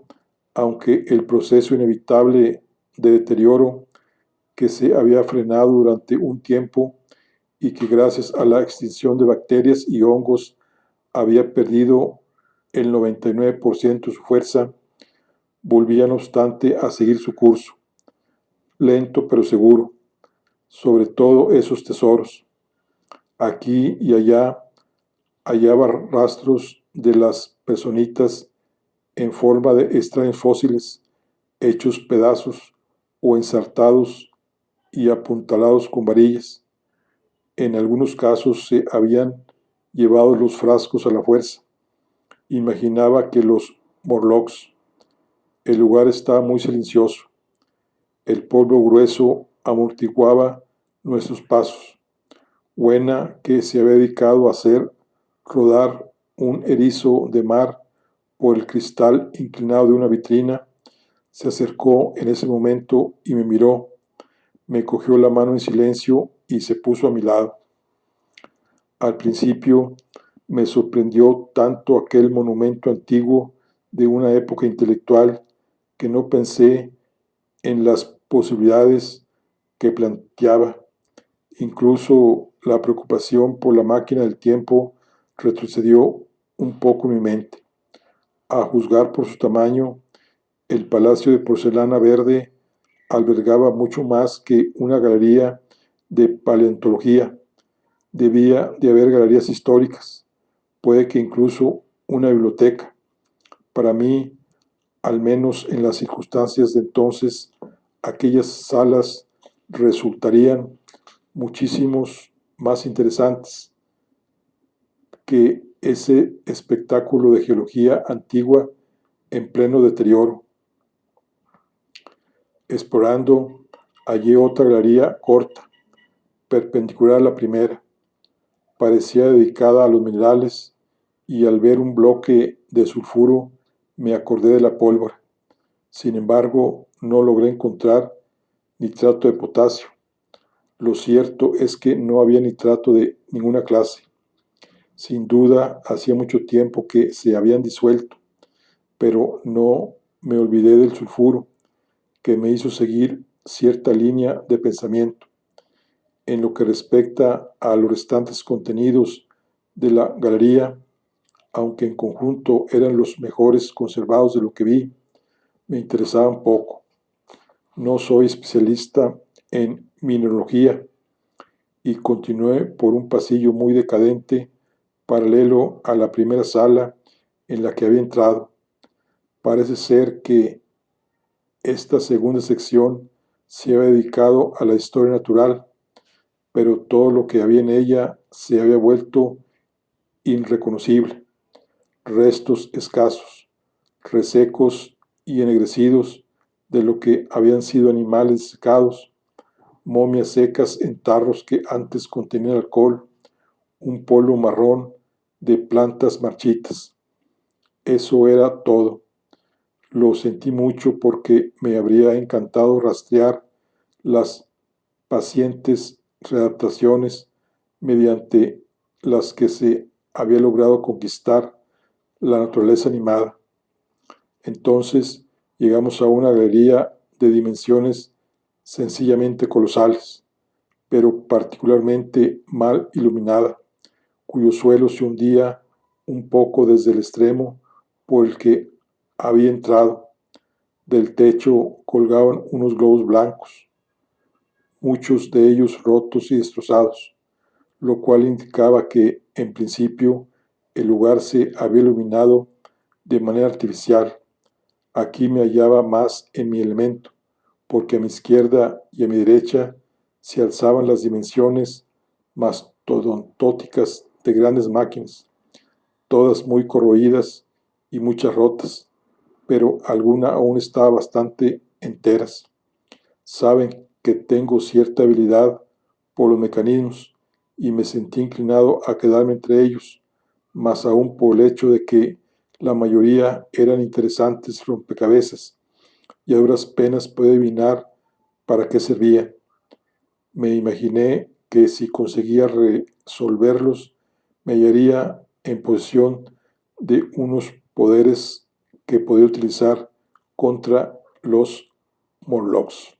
aunque el proceso inevitable de deterioro que se había frenado durante un tiempo y que gracias a la extinción de bacterias y hongos había perdido el 99% de su fuerza, volvía no obstante a seguir su curso, lento pero seguro, sobre todo esos tesoros. Aquí y allá hallaba rastros de las personitas en forma de extraños fósiles, hechos pedazos o ensartados y apuntalados con varillas. En algunos casos se habían llevado los frascos a la fuerza. Imaginaba que los Morlocks. El lugar estaba muy silencioso. El polvo grueso amortiguaba nuestros pasos. Buena que se había dedicado a hacer rodar un erizo de mar por el cristal inclinado de una vitrina, se acercó en ese momento y me miró, me cogió la mano en silencio y se puso a mi lado. Al principio me sorprendió tanto aquel monumento antiguo de una época intelectual que no pensé en las posibilidades que planteaba. Incluso la preocupación por la máquina del tiempo retrocedió un poco en mi mente. A juzgar por su tamaño, el palacio de porcelana verde albergaba mucho más que una galería de paleontología. Debía de haber galerías históricas, puede que incluso una biblioteca. Para mí, al menos en las circunstancias de entonces, aquellas salas resultarían muchísimos más interesantes que ese espectáculo de geología antigua en pleno deterioro. Explorando, hallé otra galería corta, perpendicular a la primera. Parecía dedicada a los minerales y al ver un bloque de sulfuro me acordé de la pólvora. Sin embargo, no logré encontrar nitrato de potasio. Lo cierto es que no había nitrato de ninguna clase. Sin duda, hacía mucho tiempo que se habían disuelto, pero no me olvidé del sulfuro, que me hizo seguir cierta línea de pensamiento. En lo que respecta a los restantes contenidos de la galería, aunque en conjunto eran los mejores conservados de lo que vi, me interesaban poco. No soy especialista en mineralogía y continué por un pasillo muy decadente paralelo a la primera sala en la que había entrado. Parece ser que esta segunda sección se había dedicado a la historia natural, pero todo lo que había en ella se había vuelto irreconocible. Restos escasos, resecos y ennegrecidos de lo que habían sido animales secados, momias secas en tarros que antes contenían alcohol, un polvo marrón de plantas marchitas. Eso era todo. Lo sentí mucho porque me habría encantado rastrear las pacientes readaptaciones mediante las que se había logrado conquistar la naturaleza animada. Entonces llegamos a una galería de dimensiones sencillamente colosales, pero particularmente mal iluminada, cuyo suelo se hundía un poco desde el extremo por el que había entrado. Del techo colgaban unos globos blancos, muchos de ellos rotos y destrozados, lo cual indicaba que, en principio, el lugar se había iluminado de manera artificial. Aquí me hallaba más en mi elemento, porque a mi izquierda y a mi derecha se alzaban las dimensiones mastodontóticas de grandes máquinas, todas muy corroídas y muchas rotas, pero alguna aún estaba bastante enteras. Saben que tengo cierta habilidad por los mecanismos y me sentí inclinado a quedarme entre ellos, más aún por el hecho de que la mayoría eran interesantes rompecabezas, y a duras penas pude adivinar para qué servían. Me imaginé que si conseguía resolverlos, me hallaría en posesión de unos poderes que podía utilizar contra los Morlocks.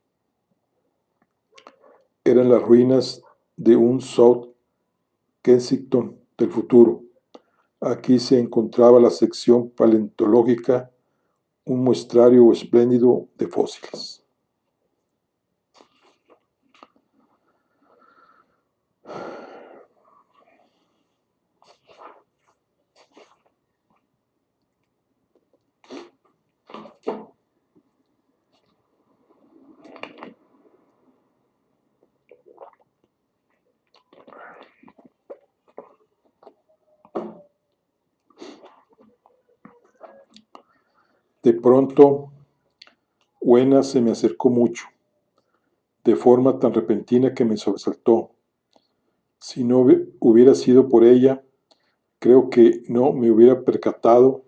Eran las ruinas de un South Kensington del futuro. Aquí se encontraba la sección paleontológica, un muestrario espléndido de fósiles. De pronto, Wena se me acercó mucho, de forma tan repentina que me sobresaltó. Si no hubiera sido por ella, creo que no me hubiera percatado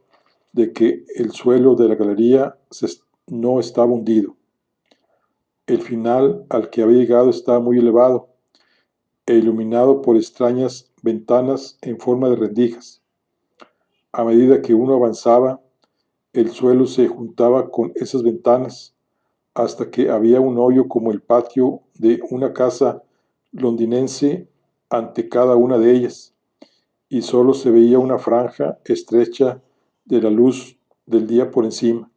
de que el suelo de la galería no estaba hundido. El final al que había llegado estaba muy elevado e iluminado por extrañas ventanas en forma de rendijas. A medida que uno avanzaba, el suelo se juntaba con esas ventanas hasta que había un hoyo como el patio de una casa londinense ante cada una de ellas, y solo se veía una franja estrecha de la luz del día por encima.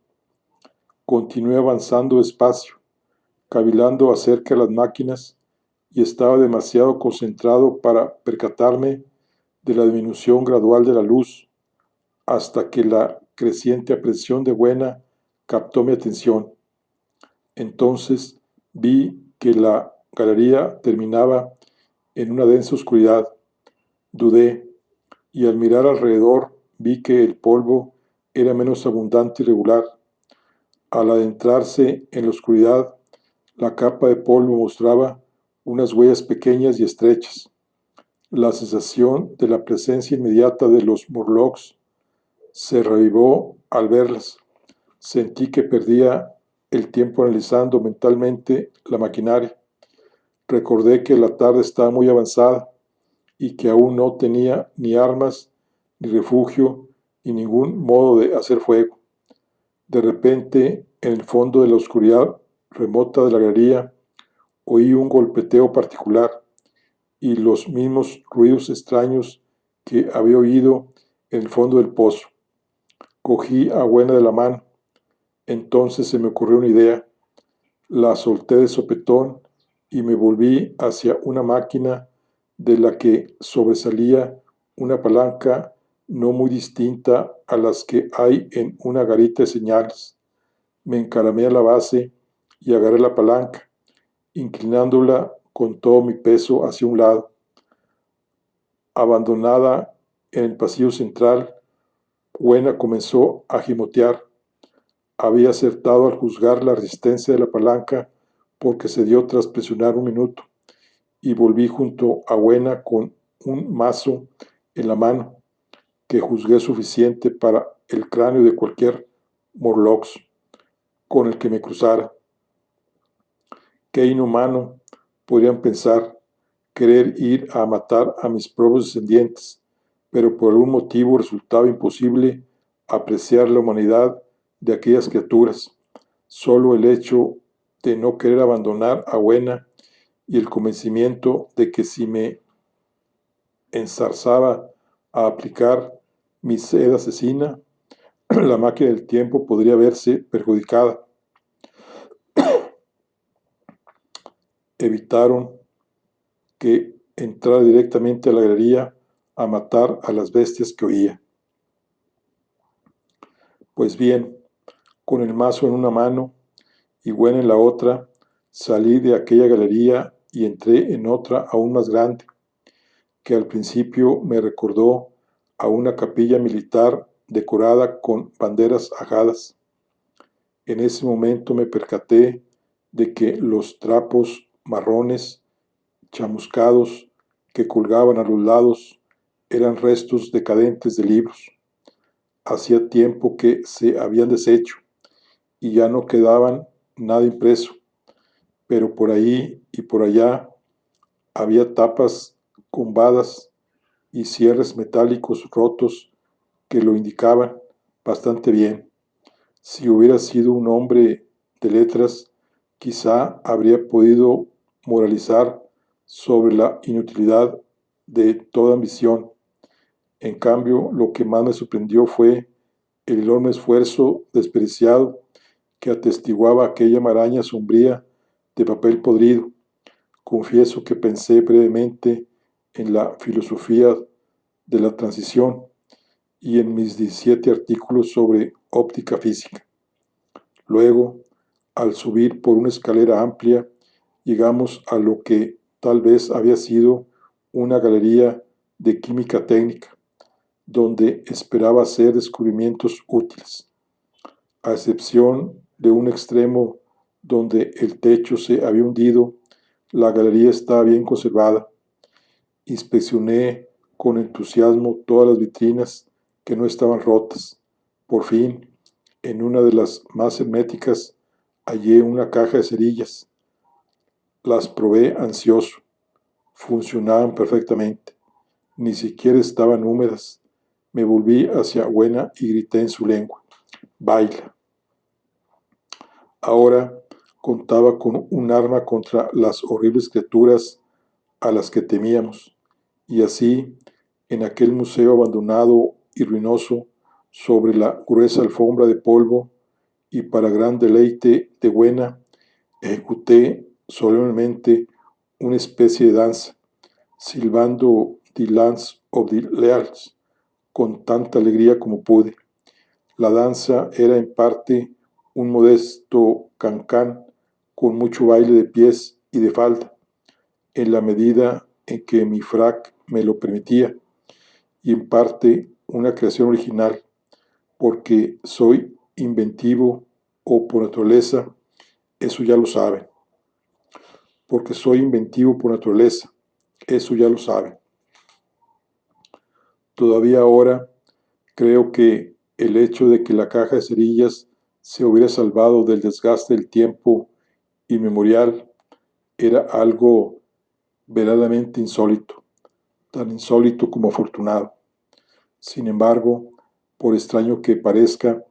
Continué avanzando despacio, cavilando acerca de las máquinas, y estaba demasiado concentrado para percatarme de la disminución gradual de la luz, hasta que la creciente apreciación de Buena captó mi atención. Entonces vi que la galería terminaba en una densa oscuridad. Dudé, y al mirar alrededor vi que el polvo era menos abundante y regular. Al adentrarse en la oscuridad, la capa de polvo mostraba unas huellas pequeñas y estrechas. La sensación de la presencia inmediata de los Morlocks se revivó al verlas. Sentí que perdía el tiempo analizando mentalmente la maquinaria. Recordé que la tarde estaba muy avanzada y que aún no tenía ni armas, ni refugio, ni ningún modo de hacer fuego. De repente, en el fondo de la oscuridad remota de la galería, oí un golpeteo particular y los mismos ruidos extraños que había oído en el fondo del pozo. Cogí a Buena de la mano. Entonces se me ocurrió una idea. La solté de sopetón y me volví hacia una máquina de la que sobresalía una palanca no muy distinta a las que hay en una garita de señales. Me encaramé a la base y agarré la palanca, inclinándola con todo mi peso hacia un lado. Abandonada en el pasillo central, Buena comenzó a gimotear. Había acertado al juzgar la resistencia de la palanca porque se dio tras presionar un minuto, y volví junto a Buena con un mazo en la mano, que juzgué suficiente para el cráneo de cualquier Morlocks con el que me cruzara. Qué inhumano, podrían pensar, querer ir a matar a mis propios descendientes, pero por algún motivo resultaba imposible apreciar la humanidad de aquellas criaturas. Solo el hecho de no querer abandonar a Buena y el convencimiento de que si me enzarzaba a aplicar mi sed asesina, la máquina del tiempo podría verse perjudicada. Evitaron que entrara directamente a la galería a matar a las bestias que oía. Pues bien, con el mazo en una mano y Buena en la otra, salí de aquella galería y entré en otra aún más grande, que al principio me recordó a una capilla militar decorada con banderas ajadas. En ese momento me percaté de que los trapos marrones chamuscados que colgaban a los lados eran restos decadentes de libros. Hacía tiempo que se habían deshecho y ya no quedaban nada impreso, pero por ahí y por allá había tapas combadas y cierres metálicos rotos que lo indicaban bastante bien. Si hubiera sido un hombre de letras, quizá habría podido moralizar sobre la inutilidad de toda ambición. En cambio, lo que más me sorprendió fue el enorme esfuerzo desperdiciado que atestiguaba aquella maraña sombría de papel podrido. Confieso que pensé brevemente en la filosofía de la transición y en mis 17 artículos sobre óptica física. Luego, al subir por una escalera amplia, llegamos a lo que tal vez había sido una galería de química técnica, donde esperaba hacer descubrimientos útiles. A excepción de un extremo donde el techo se había hundido, la galería estaba bien conservada. Inspeccioné con entusiasmo todas las vitrinas que no estaban rotas. Por fin, en una de las más herméticas, hallé una caja de cerillas. Las probé ansioso. Funcionaban perfectamente. Ni siquiera estaban húmedas. Me volví hacia Buena y grité en su lengua: «Baila». Ahora contaba con un arma contra las horribles criaturas a las que temíamos. Y así, en aquel museo abandonado y ruinoso, sobre la gruesa alfombra de polvo, y para gran deleite de Buena, ejecuté solemnemente una especie de danza, silbando The Lance of the Leals con tanta alegría como pude. La danza era en parte un modesto cancán con mucho baile de pies y de falda, en la medida en que mi frac me lo permitía, y en parte una creación original, porque soy inventivo o por naturaleza, eso ya lo saben. Porque soy inventivo por naturaleza, eso ya lo saben. Todavía ahora creo que el hecho de que la caja de cerillas se hubiera salvado del desgaste del tiempo inmemorial era algo verdaderamente insólito, tan insólito como afortunado. Sin embargo, por extraño que parezca,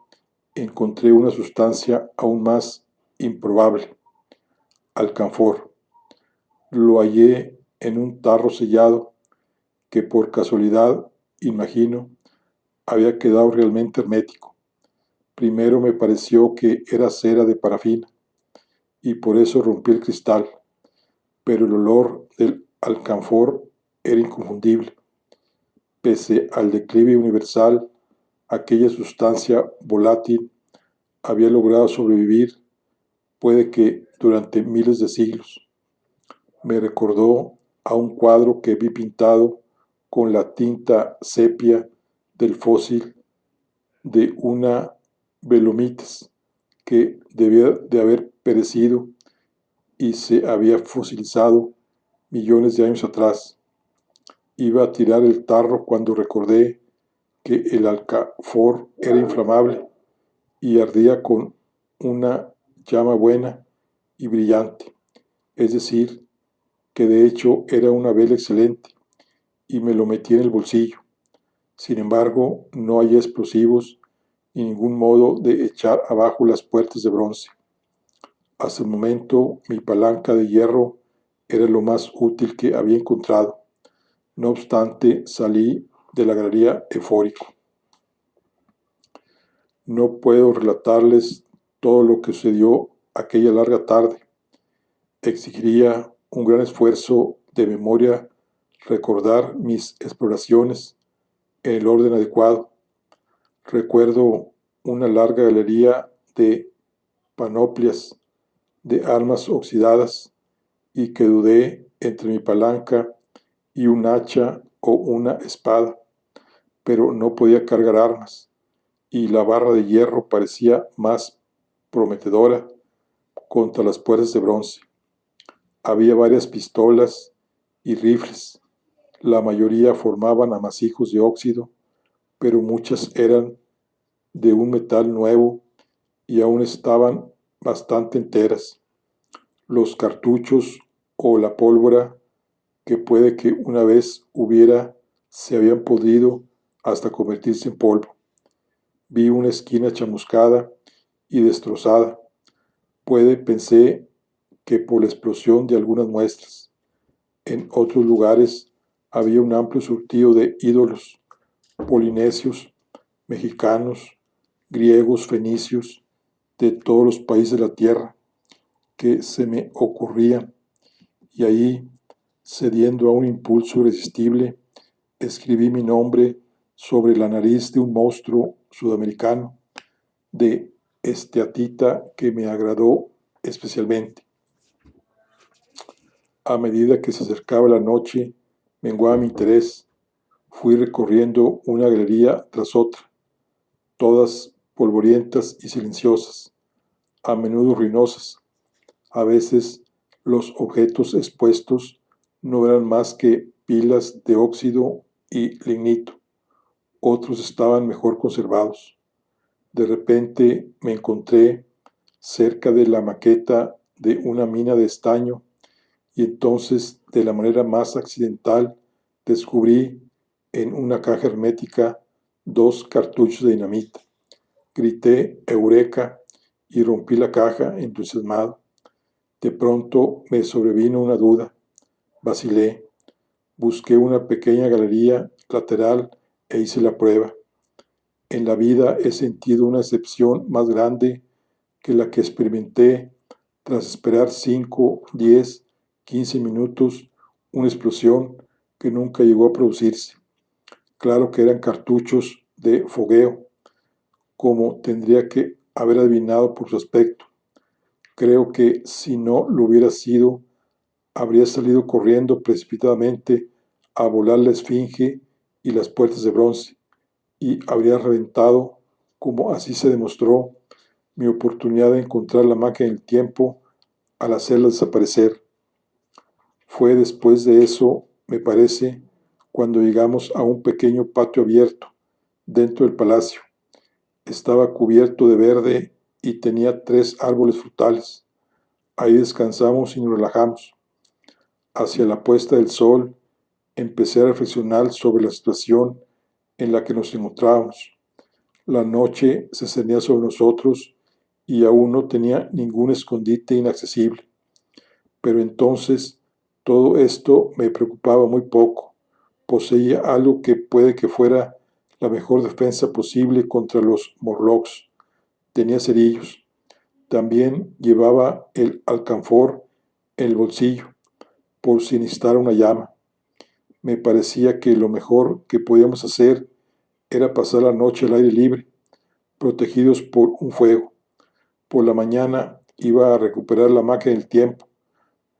encontré una sustancia aún más improbable: alcanfor. Lo hallé en un tarro sellado que por casualidad, imagino, había quedado realmente hermético. Primero me pareció que era cera de parafina y por eso rompí el cristal, pero el olor del alcanfor era inconfundible. Pese al declive universal, aquella sustancia volátil había logrado sobrevivir, puede que durante miles de siglos. Me recordó a un cuadro que vi pintado con la tinta sepia del fósil de una Belomites que debía de haber perecido y se había fosilizado millones de años atrás. Iba a tirar el tarro cuando recordé que el alcanfor era inflamable y ardía con una llama buena y brillante, es decir, que de hecho era una vela excelente, y me lo metí en el bolsillo. Sin embargo, no hallé explosivos ni ningún modo de echar abajo las puertas de bronce. Hasta el momento, mi palanca de hierro era lo más útil que había encontrado. No obstante, salí de la galería eufórico. No puedo relatarles todo lo que sucedió aquella larga tarde. Exigiría un gran esfuerzo de memoria recordar mis exploraciones en el orden adecuado. Recuerdo una larga galería de panoplias de armas oxidadas y que dudé entre mi palanca y un hacha o una espada, pero no podía cargar armas, y la barra de hierro parecía más prometedora contra las puertas de bronce. Había varias pistolas y rifles. La mayoría formaban amasijos de óxido, pero muchas eran de un metal nuevo y aún estaban bastante enteras. Los cartuchos o la pólvora que puede que una vez hubiera se habían podido hasta convertirse en polvo. Vi una esquina chamuscada y destrozada. Pensé que por la explosión de algunas muestras. En otros lugares había un amplio surtido de ídolos polinesios, mexicanos, griegos, fenicios, de todos los países de la tierra que se me ocurrían. Y ahí, cediendo a un impulso irresistible, escribí mi nombre sobre la nariz de un monstruo sudamericano de esteatita que me agradó especialmente. A medida que se acercaba la noche, menguaba mi interés. Fui recorriendo una galería tras otra, todas polvorientas y silenciosas, a menudo ruinosas. A veces los objetos expuestos no eran más que pilas de óxido y lignito. Otros estaban mejor conservados. De repente me encontré cerca de la maqueta de una mina de estaño y entonces, de la manera más accidental, descubrí en una caja hermética 2 cartuchos de dinamita. Grité "Eureka" y rompí la caja entusiasmado. De pronto me sobrevino una duda. Vacilé. Busqué una pequeña galería lateral e hice la prueba. En la vida he sentido una excepción más grande que la que experimenté tras esperar 5, 10, 15 minutos una explosión que nunca llegó a producirse. Claro que eran cartuchos de fogueo, como tendría que haber adivinado por su aspecto. Creo que si no lo hubiera sido, habría salido corriendo precipitadamente a volar la esfinge y las puertas de bronce, y habría reventado, como así se demostró, mi oportunidad de encontrar la máquina del tiempo al hacerla desaparecer. Fue después de eso, me parece, cuando llegamos a un pequeño patio abierto dentro del palacio. Estaba cubierto de verde y tenía 3 árboles frutales. Ahí descansamos y nos relajamos. Hacia la puesta del sol, empecé a reflexionar sobre la situación en la que nos encontrábamos. La noche se cernía sobre nosotros y aún no tenía ningún escondite inaccesible. Pero entonces todo esto me preocupaba muy poco. Poseía algo que puede que fuera la mejor defensa posible contra los Morlocks. Tenía cerillos. También llevaba el alcanfor en el bolsillo, por si necesitara una llama. Me parecía que lo mejor que podíamos hacer era pasar la noche al aire libre, protegidos por un fuego. Por la mañana iba a recuperar la máquina del tiempo.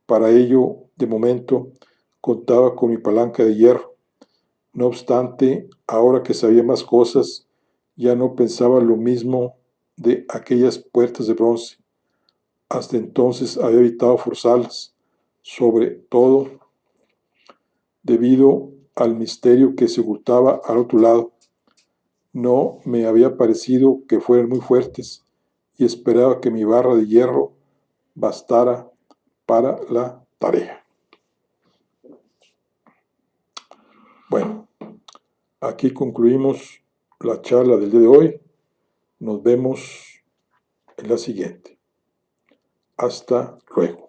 Para ello, de momento, contaba con mi palanca de hierro. No obstante, ahora que sabía más cosas, ya no pensaba lo mismo de aquellas puertas de bronce. Hasta entonces había evitado forzarlas, sobre todo debido al misterio que se ocultaba al otro lado. No me había parecido que fueran muy fuertes y esperaba que mi barra de hierro bastara para la tarea. Bueno, aquí concluimos la charla del día de hoy. Nos vemos en la siguiente. Hasta luego.